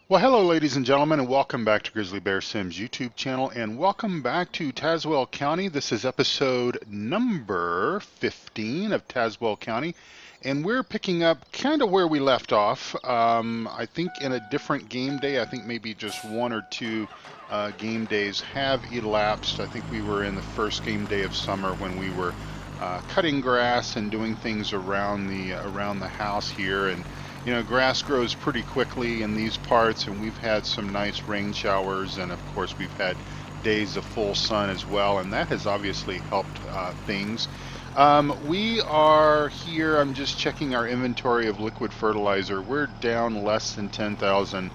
Well, hello, ladies and gentlemen, and welcome back to Grizzly Bear Sims YouTube channel, and welcome back to Tazewell County. This is episode number 15 of Tazewell County, and we're picking up kind of where we left off. I think in a different game day. I think maybe just one or two game days have elapsed. I think we were in the first game day of summer when we were cutting grass and doing things around the house here, and you know, grass grows pretty quickly in these parts, and we've had some nice rain showers, and of course we've had days of full sun as well, and that has obviously helped things. We are here, I'm just checking our inventory of liquid fertilizer. We're down less than 10,000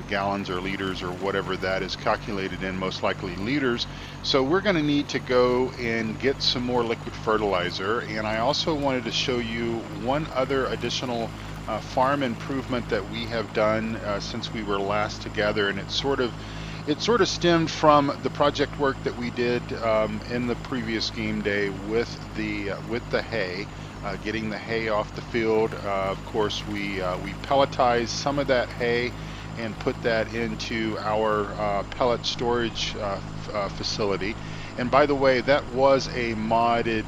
gallons or liters or whatever that is calculated in, most likely liters. So we're going to need to go and get some more liquid fertilizer. And I also wanted to show you one other additional farm improvement that we have done since we were last together, and it sort of stemmed from the project work that we did in the previous game day with the hay, getting the hay off the field. Of course, we pelletized some of that hay and put that into our pellet storage facility. And by the way, that was a modded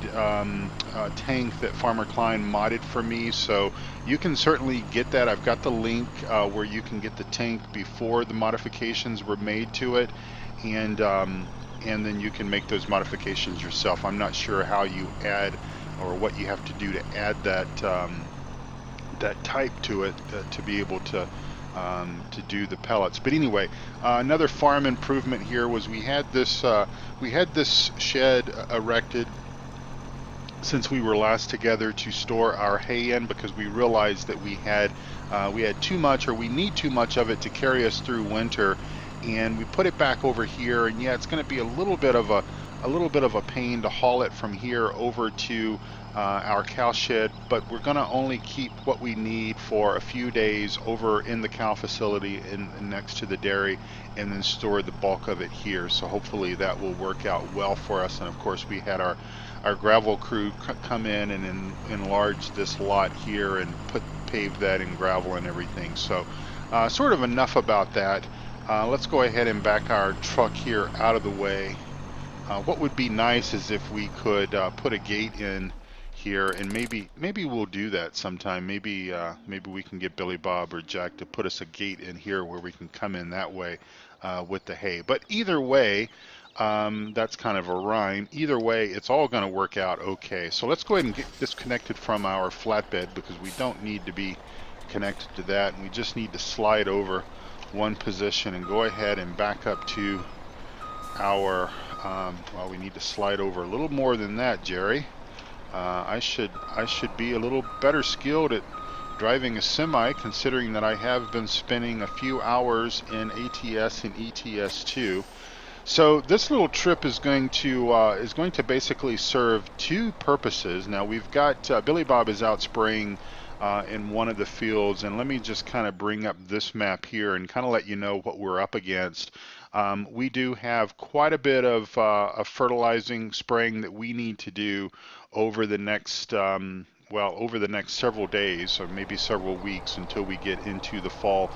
tank that Farmer Klein modded for me, so you can certainly get that. I've got the link where you can get the tank before the modifications were made to it, and then you can make those modifications yourself. I'm not sure how you add or what you have to do to add that that type to it to be able to do the pellets. But anyway, another farm improvement here was we had this shed erected since we were last together to store our hay in, because we realized that we had too much, or we need too much of it to carry us through winter, and we put it back over here. And yeah, it's going to be a little bit of a pain to haul it from here over to our cow shed, but we're going to only keep what we need for a few days over in the cow facility next to the dairy, and then store the bulk of it here. So hopefully that will work out well for us. And of course, we had our gravel crew come in and enlarge this lot here and pave that in gravel and everything. So sort of enough about that. Let's go ahead and back our truck here out of the way. What would be nice is if we could put a gate in here, and maybe we'll do that sometime. Maybe we can get Billy Bob or Jack to put us a gate in here where we can come in that way with the hay. But either way, that's kind of a rhyme. Either way, it's all going to work out okay. So let's go ahead and get disconnected from our flatbed, because we don't need to be connected to that, and we just need to slide over one position and go ahead and back up to our well, we need to slide over a little more than that, Jerry. I should be a little better skilled at driving a semi, considering that I have been spending a few hours in ATS and ETS2. So this little trip is going to basically serve two purposes. Now we've got Billy Bob is out spraying in one of the fields, and let me just kind of bring up this map here and kind of let you know what we're up against. We do have quite a bit of fertilizing, spraying that we need to do over the next over the next several days, or maybe several weeks, until we get into the fall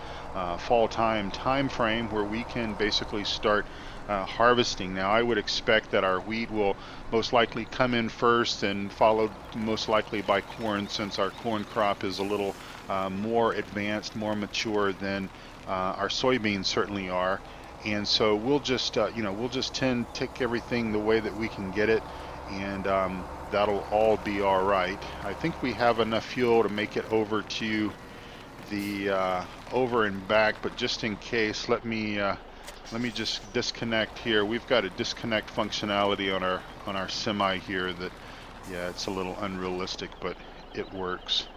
time frame where we can basically start harvesting. Now I would expect that our wheat will most likely come in first, and followed most likely by corn, since our corn crop is a little more advanced, more mature than our soybeans certainly are. And so we'll just take everything the way that we can get it, and that'll all be all right. I think we have enough fuel to make it over to the over and back, but just in case, let me just disconnect here. We've got a disconnect functionality on our semi here that, yeah, it's a little unrealistic, but it works.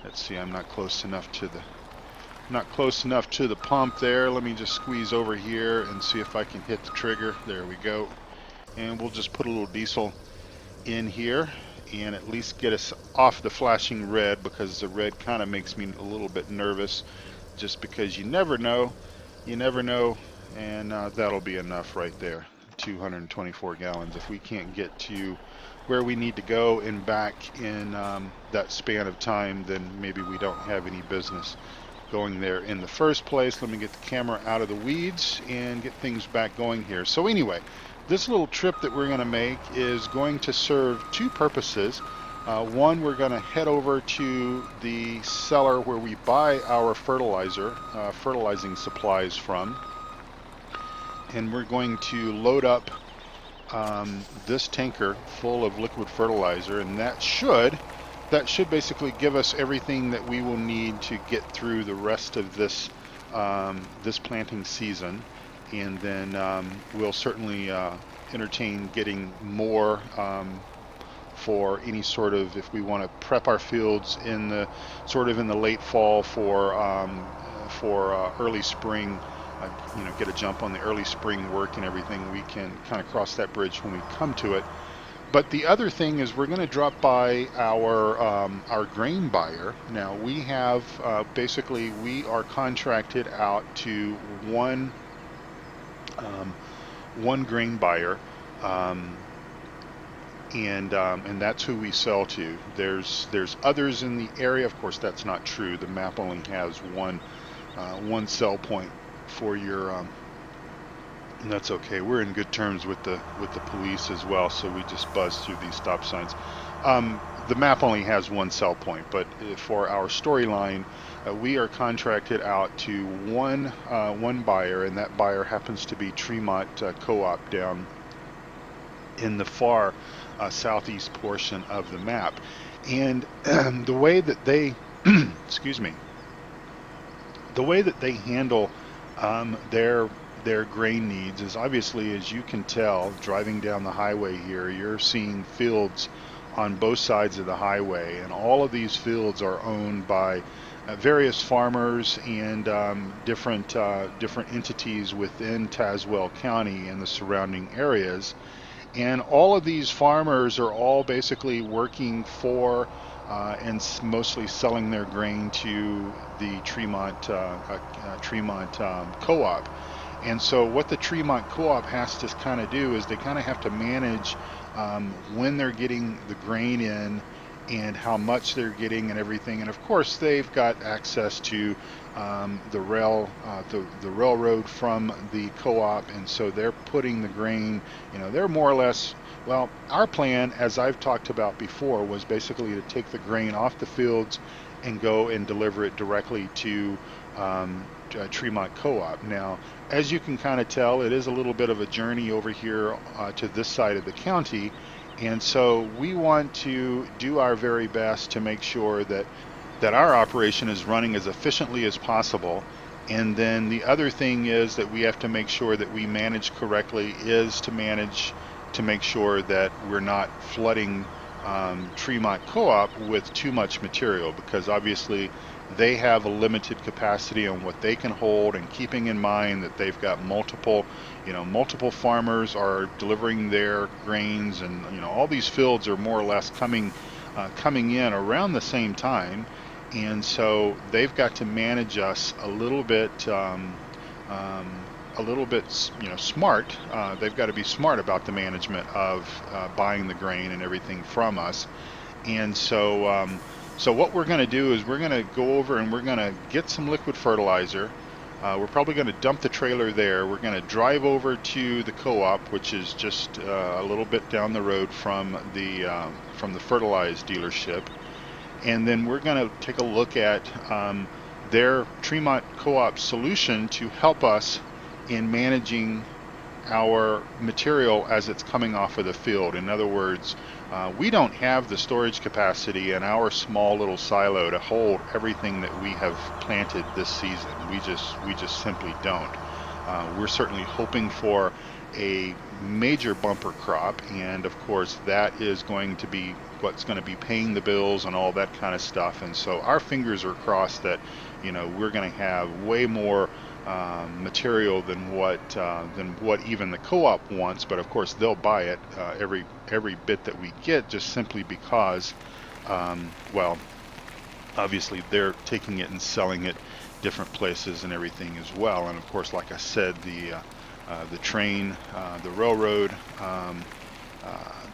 Let's see, I'm not close enough to the pump there. Let me just squeeze over here and see if I can hit the trigger. There we go. And we'll just put a little diesel in here and at least get us off the flashing red, because the red kind of makes me a little bit nervous, just because you never know. And that'll be enough right there. 224 gallons. If we can't get to where we need to go and back in that span of time, then maybe we don't have any business going there in the first place. Let me get the camera out of the weeds and get things back going here. So anyway, this little trip that we're going to make is going to serve two purposes. One, we're going to head over to the cellar where we buy our fertilizing supplies from, and we're going to load up this tanker full of liquid fertilizer, and that should basically give us everything that we will need to get through the rest of this this planting season. And then we'll certainly entertain getting more for any sort of, if we want to prep our fields in the late fall for early spring, get a jump on the early spring work and everything. We can kind of cross that bridge when we come to it. But the other thing is we're going to drop by our grain buyer. Now we have basically, we are contracted out to one grain buyer, and that's who we sell to. There's others in the area. Of course, that's not true. The map only has one sell point for your. And that's okay. We're in good terms with the police as well, so we just buzz through these stop signs. The map only has one sell point, but for our storyline, we are contracted out to one buyer, and that buyer happens to be Tremont Co-op down in the far southeast portion of the map. And the way that they, excuse me, the way that they handle their grain needs is, obviously, as you can tell, driving down the highway here, you're seeing fields on both sides of the highway, and all of these fields are owned by various farmers and different entities within Tazewell County and the surrounding areas. And all of these farmers are all basically working for and mostly selling their grain to the Tremont Co-op. And so what the Tremont Co-op has to kind of do is they kind of have to manage when they're getting the grain in and how much they're getting and everything. And of course, they've got access to the railroad from the co-op, and so they're putting the grain, they're more or less, well, our plan, as I've talked about before, was basically to take the grain off the fields and go and deliver it directly to Tremont Co-op. Now, as you can kind of tell, it is a little bit of a journey over here to this side of the county, and so we want to do our very best to make sure that our operation is running as efficiently as possible. And then the other thing is that we have to make sure that we manage correctly, is to make sure that we're not flooding Tremont Co-op with too much material, because obviously they have a limited capacity on what they can hold, and keeping in mind that they've got multiple farmers are delivering their grains, and all these fields are more or less coming in around the same time, and so they've got to manage us a little bit smart. They've got to be smart about the management of buying the grain and everything from us. And so so what we're going to do is we're going to go over and we're going to get some liquid fertilizer. We're probably going to dump the trailer there. We're going to drive over to the co-op, which is just a little bit down the road from the fertilized dealership, and then we're going to take a look at their Tremont Co-op solution to help us in managing our material as it's coming off of the field. In other words, we don't have the storage capacity in our small little silo to hold everything that we have planted this season. We just simply don't. We're certainly hoping for a major bumper crop, and of course that is going to be what's going to be paying the bills and all that kind of stuff. And so our fingers are crossed that we're going to have way more material than what even the co-op wants, but of course they'll buy it, every bit that we get, just simply because well, obviously they're taking it and selling it different places and everything as well. And of course, like I said, the train, the railroad,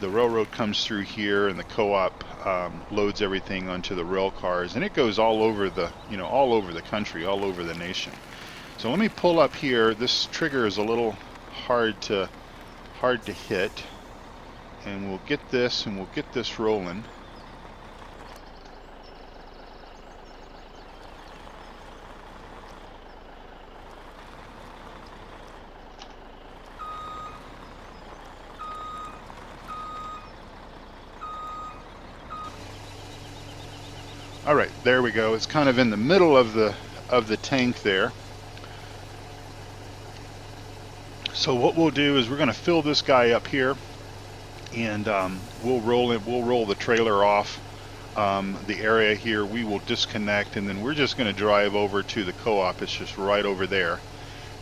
the railroad comes through here, and the co-op loads everything onto the rail cars, and it goes all over the, all over the country, all over the nation. So let me pull up here. This trigger is a little hard to hit, and we'll get this rolling. All right, there we go. It's kind of in the middle of the tank there. So what we'll do is we're going to fill this guy up here, and we'll roll the trailer off the area here. We will disconnect, and then we're just going to drive over to the co-op. It's just right over there,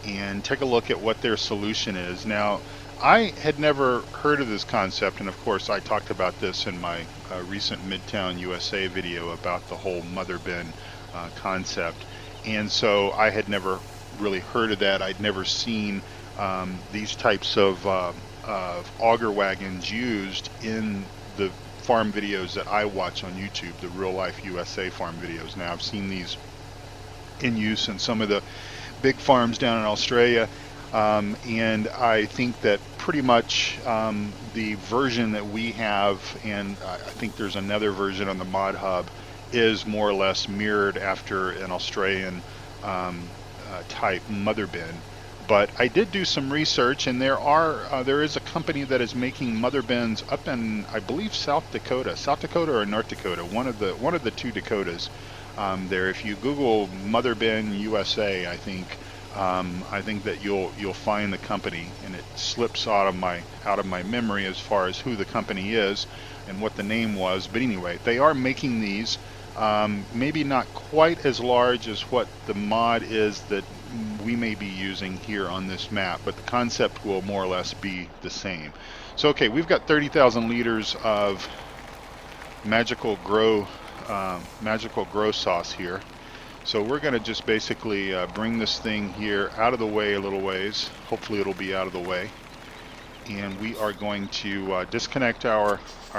and take a look at what their solution is. Now, I had never heard of this concept, and of course I talked about this in my recent Midtown USA video about the whole mother bin concept, and so I had never really heard of that. I'd never seen these types of auger wagons used in the farm videos that I watch on YouTube, the Real Life USA farm videos. Now, I've seen these in use in some of the big farms down in Australia, and I think that pretty much the version that we have, and I think there's another version on the Mod Hub, is more or less mirrored after an Australian type mother bin. But I did do some research, and there is a company that is making mother bins up in, I believe, South Dakota or North Dakota, one of the two Dakotas. There, if you Google mother bin USA, I think that you'll find the company, and it slips out of my memory as far as who the company is and what the name was. But anyway, they are making these. Maybe not quite as large as what the mod is that we may be using here on this map, but the concept will more or less be the same. So okay, we've got 30,000 liters of magical grow sauce here. So we're going to just basically bring this thing here out of the way a little ways. Hopefully it'll be out of the way. And we are going to disconnect our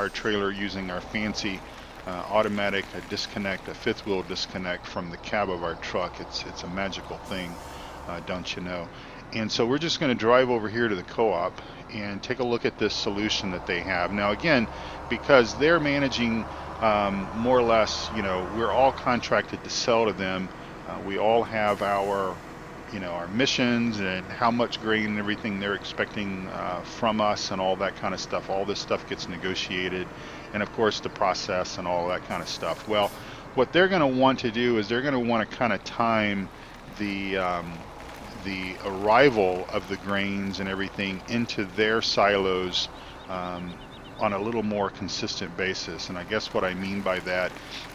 trailer using our fancy automatic disconnect, a fifth wheel disconnect from the cab of our truck. It's a magical thing, don't you know? And so we're just going to drive over here to the co-op and take a look at this solution that they have. Now again, because they're managing more or less, we're all contracted to sell to them. We all have our missions and how much grain and everything they're expecting from us and all that kind of stuff. All this stuff gets negotiated, and of course the process and all that kind of stuff. Well, what they're going to want to do is they're going to want to kind of time the arrival of the grains and everything into their silos on a little more consistent basis. And I guess what I mean by that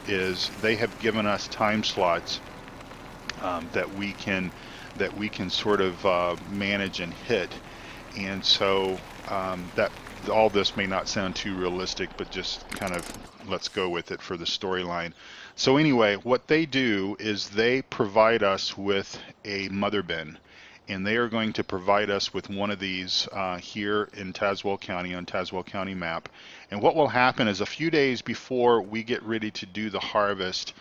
is they have given us time slots that we can sort of manage and hit. And so that all this may not sound too realistic, but just kind of let's go with it for the storyline. So anyway, what they do is they provide us with a mother bin, and they are going to provide us with one of these here in Tazewell County, on Tazewell County map. And what will happen is a few days before we get ready to do the harvest,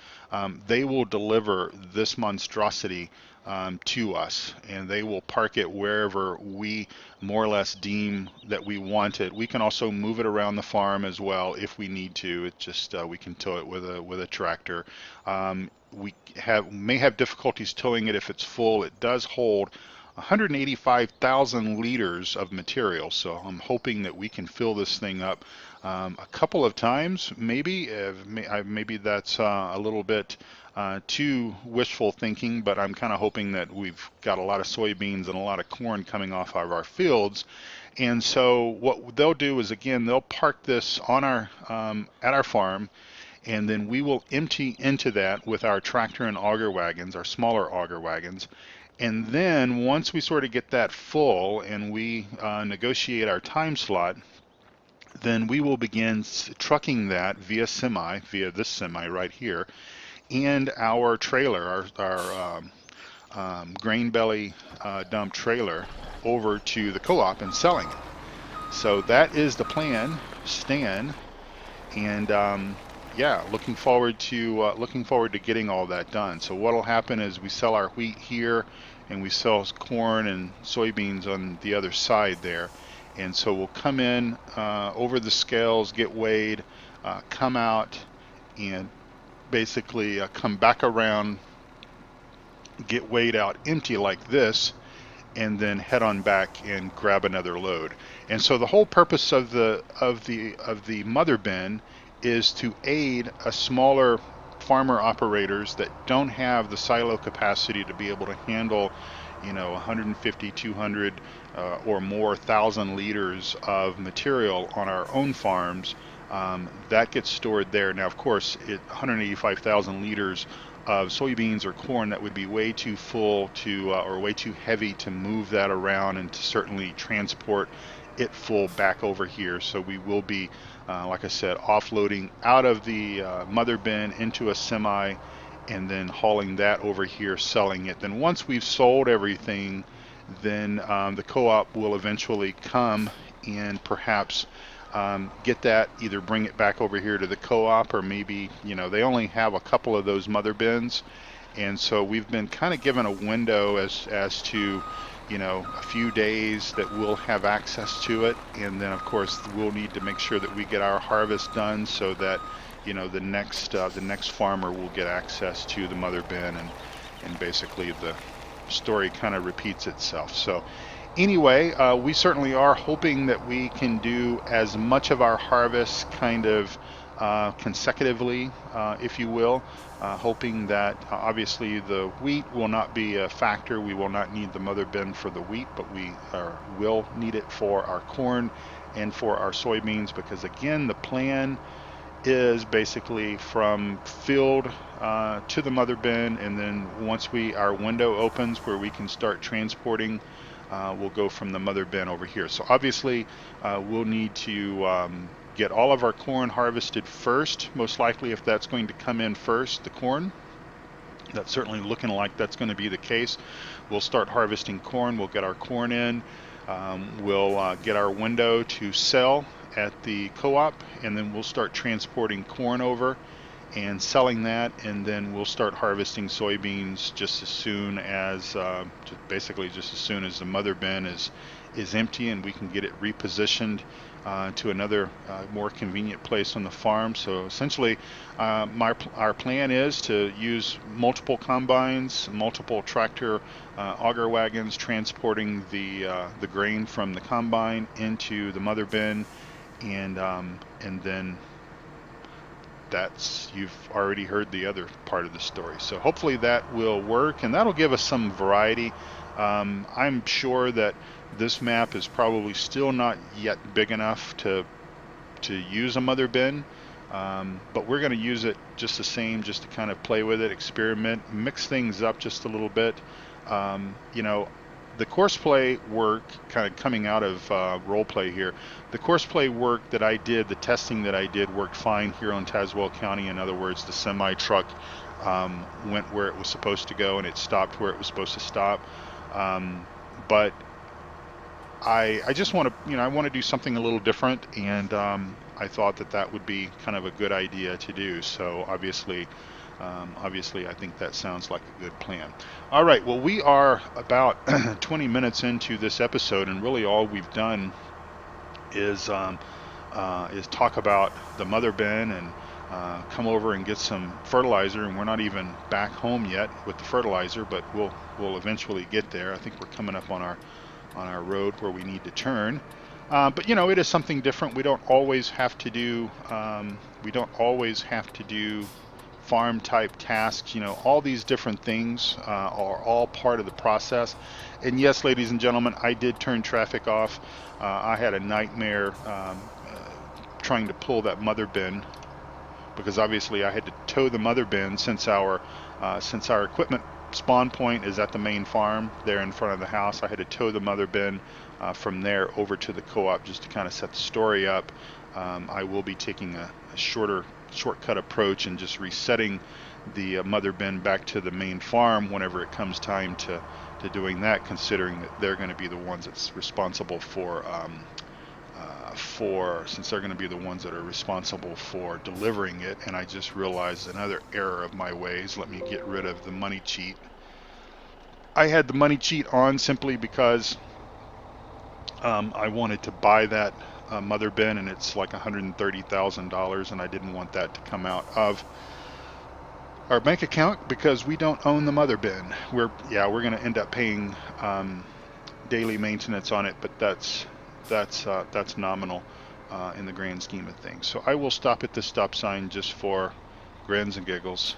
they will deliver this monstrosity to us, and they will park it wherever we more or less deem that we want it. We can also move it around the farm as well if we need to. It just we can tow it with a tractor. We may have difficulties towing it if it's full. It does hold 185,000 liters of material, so I'm hoping that we can fill this thing up a couple of times, maybe. Maybe that's a little bit too wishful thinking, but I'm kind of hoping that we've got a lot of soybeans and a lot of corn coming off of our fields. And so what they'll do is, again, they'll park this on our at our farm, and then we will empty into that with our tractor and auger wagons, our smaller auger wagons. And then once we sort of get that full and we negotiate our time slot, then we will begin trucking that via this semi right here, and our trailer, our grain belly dump trailer, over to the co-op and selling it. So that is the plan, Stan, and yeah, looking forward to getting all that done. So what'll happen is we sell our wheat here, and we sell corn and soybeans on the other side there, and so we'll come in over the scales, get weighed, come out, and basically come back around, get weighed out empty like this, and then head on back and grab another load. And so the whole purpose of the mother bin is to aid a smaller farmer operators that don't have the silo capacity to be able to handle, 150, 200 or more thousand liters of material on our own farms. That gets stored there. Now, of course, 185,000 liters of soybeans or corn, that would be way too full to or way too heavy to move that around and to certainly transport it full back over here. So we will be, like I said, offloading out of the mother bin into a semi, and then hauling that over here, selling it. Then once we've sold everything, then the co-op will eventually come and perhaps get that, either bring it back over here to the co-op, or maybe, they only have a couple of those mother bins, and so we've been kind of given a window as to, a few days that we'll have access to it, and then of course we'll need to make sure that we get our harvest done so that, the next farmer will get access to the mother bin, and basically the story kind of repeats itself. So anyway, we certainly are hoping that we can do as much of our harvest kind of consecutively, if you will, hoping that obviously the wheat will not be a factor. We will not need the mother bin for the wheat, but we will need it for our corn and for our soybeans, because again, the plan is basically from field to the mother bin, and then once our window opens where we can start transporting, we'll go from the mother bin over here. So obviously we'll need to get all of our corn harvested first, most likely, if that's going to come in first, the corn. That's certainly looking like that's going to be the case. We'll start harvesting corn. We'll get our corn in. We'll get our window to sell at the co-op, and then we'll start transporting corn over and selling that, and then we'll start harvesting soybeans just as soon as basically just as soon as the mother bin is empty and we can get it repositioned to another more convenient place on the farm. So essentially our plan is to use multiple combines, multiple tractor auger wagons transporting the grain from the combine into the mother bin, and then you've already heard the other part of the story. So hopefully that will work, and that'll give us some variety. I'm sure that this map is probably still not yet big enough to use a mother bin, but we're going to use it just the same, just to kind of play with it, experiment, mix things up just a little bit. The course play work, kind of coming out of role play here, the course play work that I did, the testing that I did, worked fine here on Tazewell County. In other words, the semi truck went where it was supposed to go, and it stopped where it was supposed to stop. But I just want to, I want to do something a little different, and I thought that would be kind of a good idea to do. So obviously I think that sounds like a good plan. All right, well, we are about 20 minutes into this episode, and really all we've done is talk about the mother bin and come over and get some fertilizer, and we're not even back home yet with the fertilizer, but we'll eventually get there. I think we're coming up on our road where we need to turn. But it is something different. We don't always have to do farm type tasks. All these different things are all part of the process. And yes, ladies and gentlemen, I did turn traffic off. I had a nightmare trying to pull that mother bin, because obviously I had to tow the mother bin since our equipment spawn point is at the main farm there in front of the house. I had to tow the mother bin from there over to the co-op just to kind of set the story up. I will be taking a shortcut approach and just resetting the mother bin back to the main farm whenever it comes time to doing that, considering that they're going to be the ones that's responsible for since they're going to be the ones that are responsible for delivering it. And I just realized another error of my ways. Let me get rid of the money cheat. I had the money cheat on simply because I wanted to buy that mother bin, and it's like $130,000, and I didn't want that to come out of our bank account because we don't own the mother bin. We're going to end up paying daily maintenance on it, but that's nominal in the grand scheme of things. So I will stop at this stop sign just for grins and giggles,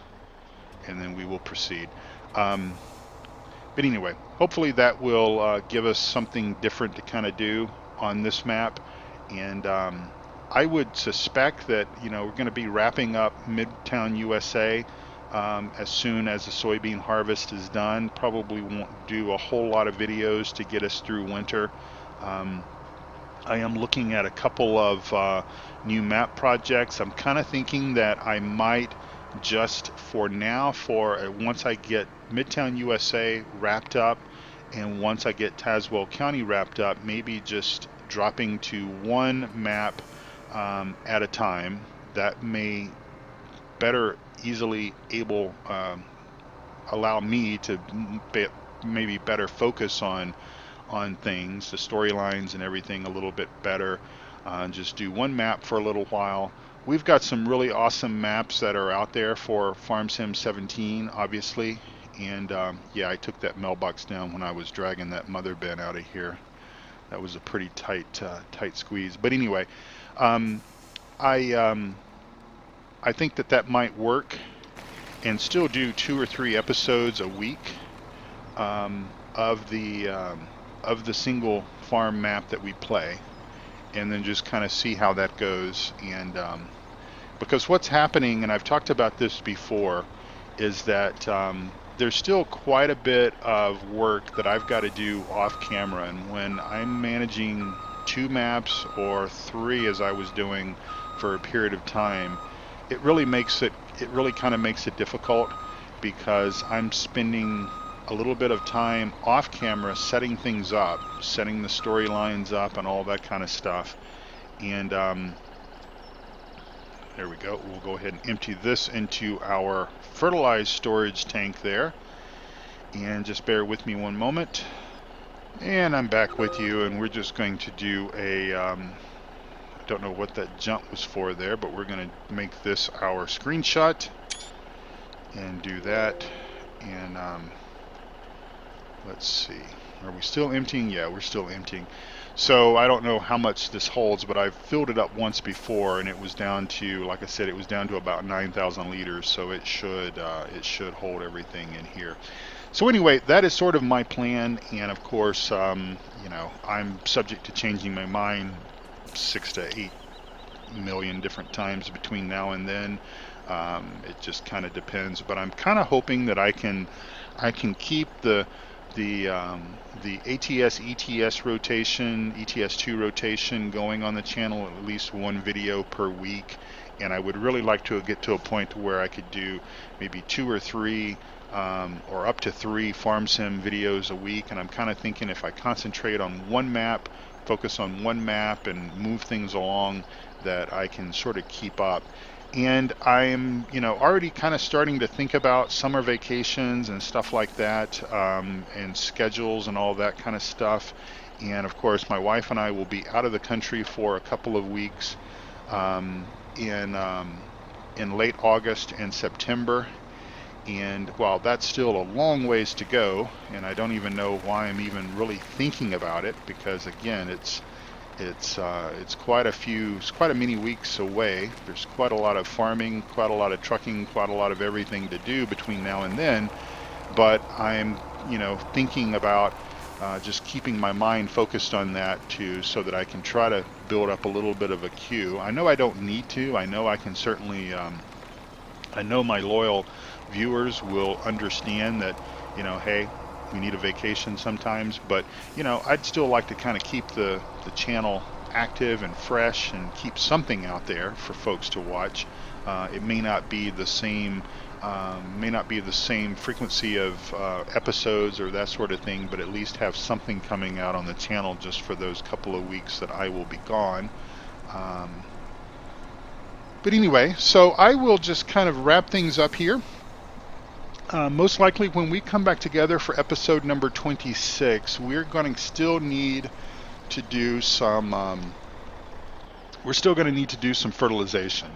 and then we will proceed. But anyway, hopefully that will give us something different to kind of do on this map. And I would suspect that, we're going to be wrapping up Midtown USA as soon as the soybean harvest is done. Probably won't do a whole lot of videos to get us through winter. I am looking at a couple of new map projects. I'm kind of thinking that I might just for now, once I get Midtown USA wrapped up and once I get Tazewell County wrapped up, maybe just dropping to one map at a time. That may easily allow me to maybe better focus on things, the storylines and everything a little bit better. Just do one map for a little while. We've got some really awesome maps that are out there for FarmSim 17, obviously. And I took that mailbox down when I was dragging that mother bin out of here. That was a pretty tight squeeze. But anyway, I think that might work, and still do 2 or 3 episodes a week of the single farm map that we play, and then just kind of see how that goes. And because what's happening, and I've talked about this before, is that there's still quite a bit of work that I've got to do off camera. And when I'm managing 2 maps or 3, as I was doing for a period of time, it really kind of makes it difficult, because I'm spending a little bit of time off camera setting things up, setting the storylines up and all that kind of stuff. And there we go. We'll go ahead and empty this into our fertilized storage tank there. And just bear with me one moment. And I'm back with you, and we're just going to do I don't know what that jump was for there, but we're going to make this our screenshot and do that. And let's see, are we still emptying? Yeah, we're still emptying. So I don't know how much this holds, but I've filled it up once before, and it was down to, like I said, it was down to about 9,000 liters. So it should hold everything in here. So anyway, that is sort of my plan. And of course, I'm subject to changing my mind 6 to 8 million different times between now and then. It just kind of depends, but I'm kind of hoping that I can keep the ATS ETS rotation, ETS2 rotation going on the channel, at least 1 video per week. And I would really like to get to a point where I could do maybe 2 or 3 or up to 3 FarmSim videos a week. And I'm kind of thinking, if I concentrate on one map, focus on one map, and move things along, that I can sort of keep up. And I'm, already kind of starting to think about summer vacations and stuff like that, and schedules and all that kind of stuff. And of course, my wife and I will be out of the country for a couple of weeks in late August and September. And while that's still a long ways to go, and I don't even know why I'm even really thinking about it, because again, it's quite a many weeks away. There's quite a lot of farming, quite a lot of trucking, quite a lot of everything to do between now and then. But I'm, thinking about just keeping my mind focused on that so that I can try to build up a little bit of a queue. I know I don't need to. I know I can certainly. I know my loyal viewers will understand that, hey, we need a vacation sometimes, but I'd still like to kind of keep the channel active and fresh and keep something out there for folks to watch. It may not be the same May not be the same frequency of episodes or that sort of thing, but at least have something coming out on the channel just for those couple of weeks that I will be gone. But anyway, so I will just kind of wrap things up here. Most likely when we come back together for episode number 26, we're going to still need to do some fertilization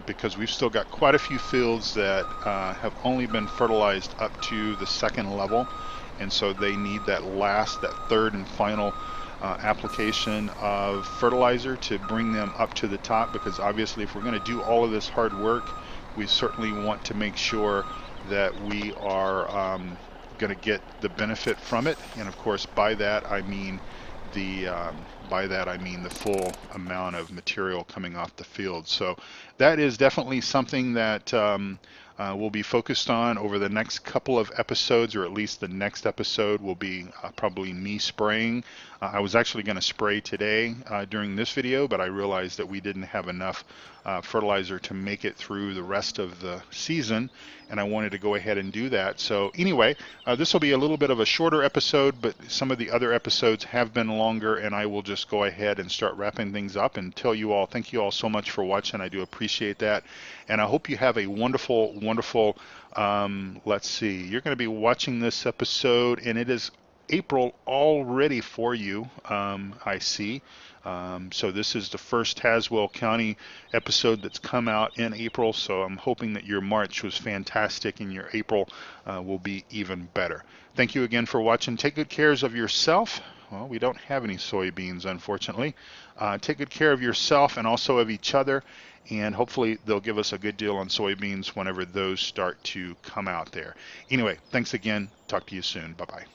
because we've still got quite a few fields that have only been fertilized up to the second level, and so they need that third and final application of fertilizer to bring them up to the top, because obviously if we're going to do all of this hard work, we certainly want to make sure that we are going to get the benefit from it. And of course, by that I mean the full amount of material coming off the field. So that is definitely something that we'll be focused on over the next couple of episodes, or at least the next episode will be probably me spraying. I was actually going to spray today during this video, but I realized that we didn't have enough fertilizer to make it through the rest of the season, and I wanted to go ahead and do that. So anyway, this will be a little bit of a shorter episode, but some of the other episodes have been longer, and I will just go ahead and start wrapping things up and tell you all, thank you all so much for watching. I do appreciate that, and I hope you have a wonderful, let's see, you're going to be watching this episode, and it is April already for you, I see. So this is the first Tazewell County episode that's come out in April, so I'm hoping that your March was fantastic and your April will be even better. Thank you again for watching. Take good care of yourself. Well, we don't have any soybeans, unfortunately. Take good care of yourself and also of each other, and hopefully they'll give us a good deal on soybeans whenever those start to come out there. Anyway, thanks again. Talk to you soon. Bye-bye.